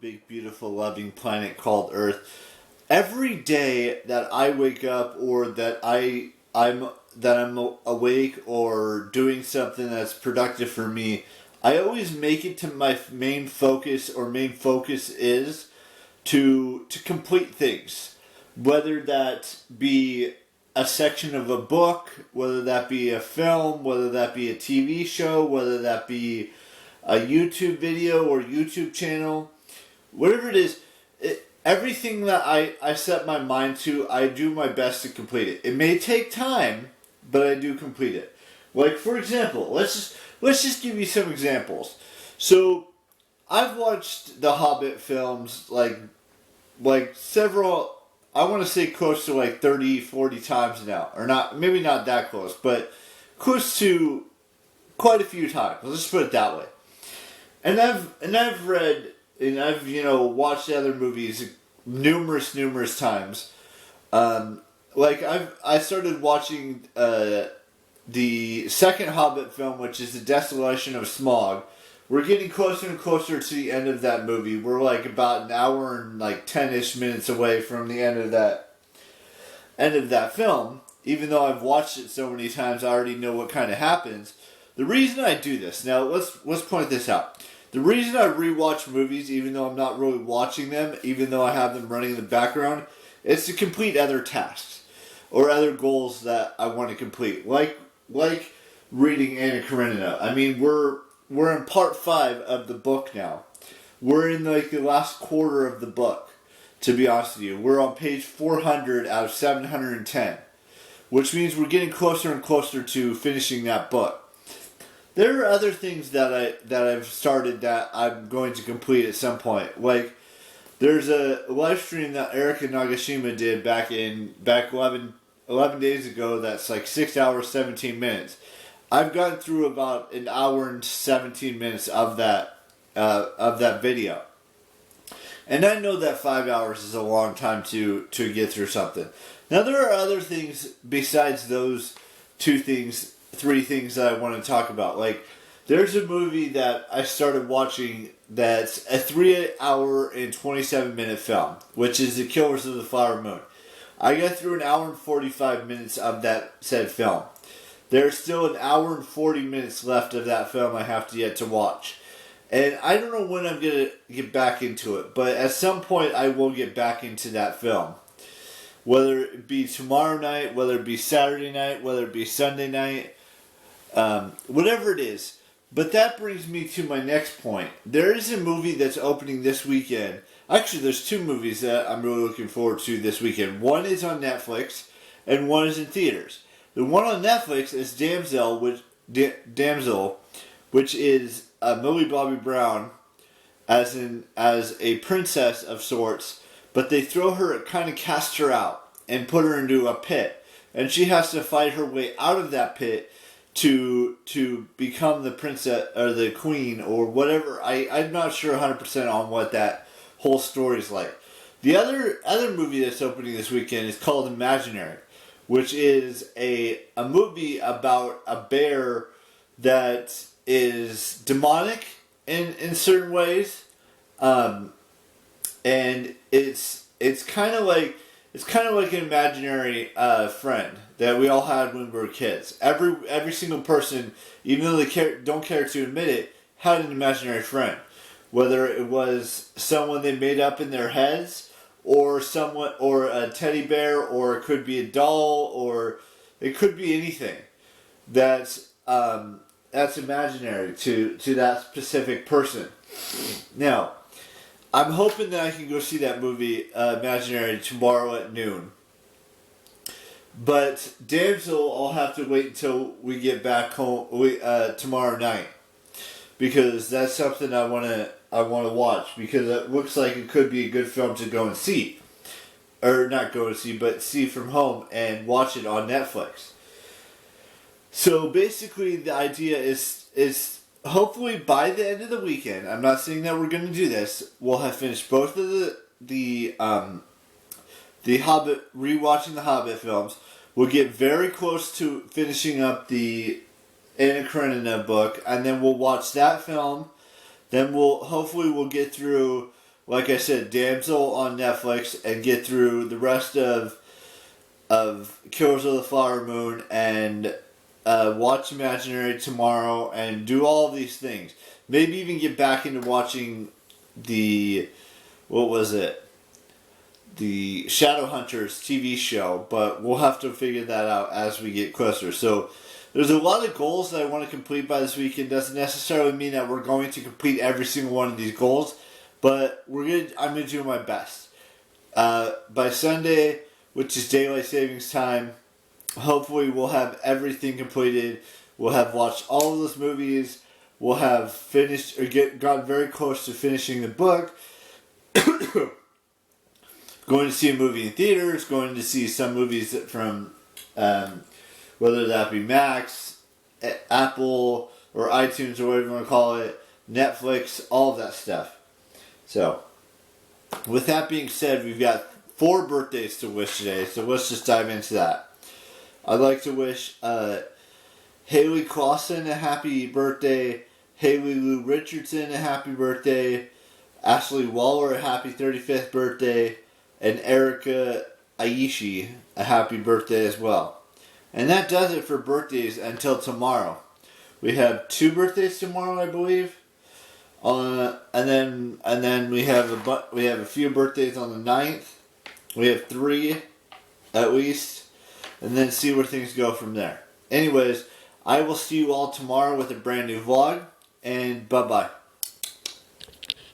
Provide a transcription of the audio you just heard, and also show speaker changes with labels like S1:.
S1: big, beautiful, loving planet called Earth. Every day that I wake up or that I'm awake or doing something that's productive for me, I always make it to my main focus, or main focus is to complete things. Whether that be a section of a book, whether that be a film, whether that be a TV show, whether that be a YouTube video or YouTube channel, whatever it is, everything that I set my mind to, I do my best to complete it. It may take time, but I do complete it. Like, for example, let's just give you some examples. So, I've watched the Hobbit films like several, I want to say close to like 30, 40 times now. Or not, maybe not that close, but close to quite a few times. Let's just put it that way. And I've read, and I've, watched the other movies numerous times. I started watching the second Hobbit film, which is The Desolation of Smaug. We're getting closer and closer to the end of that movie. We're like about an hour and like 10-ish minutes away from the end of that film. Even though I've watched it so many times, I already know what kind of happens. The reason I do this, now let's point this out. The reason I rewatch movies, even though I'm not really watching them, even though I have them running in the background, is to complete other tasks or other goals that I want to complete, like reading Anna Karenina. I mean, we're in part 5 of the book now. We're in like the last quarter of the book, to be honest with you. We're on page 400 out of 710, which means we're getting closer and closer to finishing that book. There are other things that I've started that I'm going to complete at some point. Like, there's a live stream that Erica Nagashima did back 11 days ago that's like 6 hours, 17 minutes. I've gone through about an hour and 17 minutes of that video. And I know that 5 hours is a long time to get through something. Now, there are other things besides those 3 things that I want to talk about. Like, there's a movie that I started watching that's a 3 hour and 27 minute film, which is The Killers of the Flower Moon. I got through an hour and 45 minutes of that said film. There's still an hour and 40 minutes left of that film I have to yet to watch. And I don't know when I'm going to get back into it, but at some point I will get back into that film. Whether it be tomorrow night, whether it be Saturday night, whether it be Sunday night, whatever it is. But that brings me to my next point. There is a movie that's opening this weekend. Actually, there's 2 movies that I'm really looking forward to this weekend. One is on Netflix, and one is in theaters. The one on Netflix is Damsel, which is Millie Bobby Brown as a princess of sorts, but they kind of cast her out and put her into a pit, and she has to fight her way out of that pit to become the princess or the queen or whatever. I'm not sure 100% on what that whole story is like. The other movie that's opening this weekend is called Imaginary, which is a movie about a bear that is demonic in certain ways, and it's kind of like an imaginary friend that we all had when we were kids. Every single person, even though they don't care to admit it, had an imaginary friend. Whether it was someone they made up in their heads, or a teddy bear, or it could be a doll, or it could be anything that's imaginary to that specific person. Now, I'm hoping that I can go see that movie, Imaginary, tomorrow at noon. But Damsel, I'll have to wait until we get back home tomorrow night, because that's something I want to watch, because it looks like it could be a good film to go and see, or not go and see, but see from home and watch it on Netflix. So basically, the idea is hopefully by the end of the weekend. I'm not saying that we're going to do this. We'll have finished both of the Hobbit, rewatching the Hobbit films. We'll get very close to finishing up the Anna Karenina book, and then we'll watch that film. Then we'll get through like I said, Damsel on Netflix and get through the rest of Killers of the Flower Moon and watch Imaginary tomorrow and do all of these things. Maybe even get back into watching the Shadowhunters TV show, but we'll have to figure that out as we get closer. So there's a lot of goals that I want to complete by this weekend. Doesn't necessarily mean that we're going to complete every single one of these goals, but I'm gonna do my best. By Sunday, which is daylight savings time, hopefully we'll have everything completed. We'll have watched all of those movies. We'll have finished or gotten very close to finishing the book. Going to see a movie in theaters. Going to see some movies from whether that be Max, Apple, or iTunes, or whatever you want to call it, Netflix, all of that stuff. So, with that being said, we've got 4 birthdays to wish today, so let's just dive into that. I'd like to wish Haley Clausen a happy birthday, Haley Lou Richardson a happy birthday, Ashley Waller a happy 35th birthday, and Erica Aishi a happy birthday as well. And that does it for birthdays until tomorrow. We have 2 birthdays tomorrow, I believe. And then we have a few birthdays on the 9th. We have 3 at least, and then see where things go from there. Anyways, I will see you all tomorrow with a brand new vlog, and bye bye.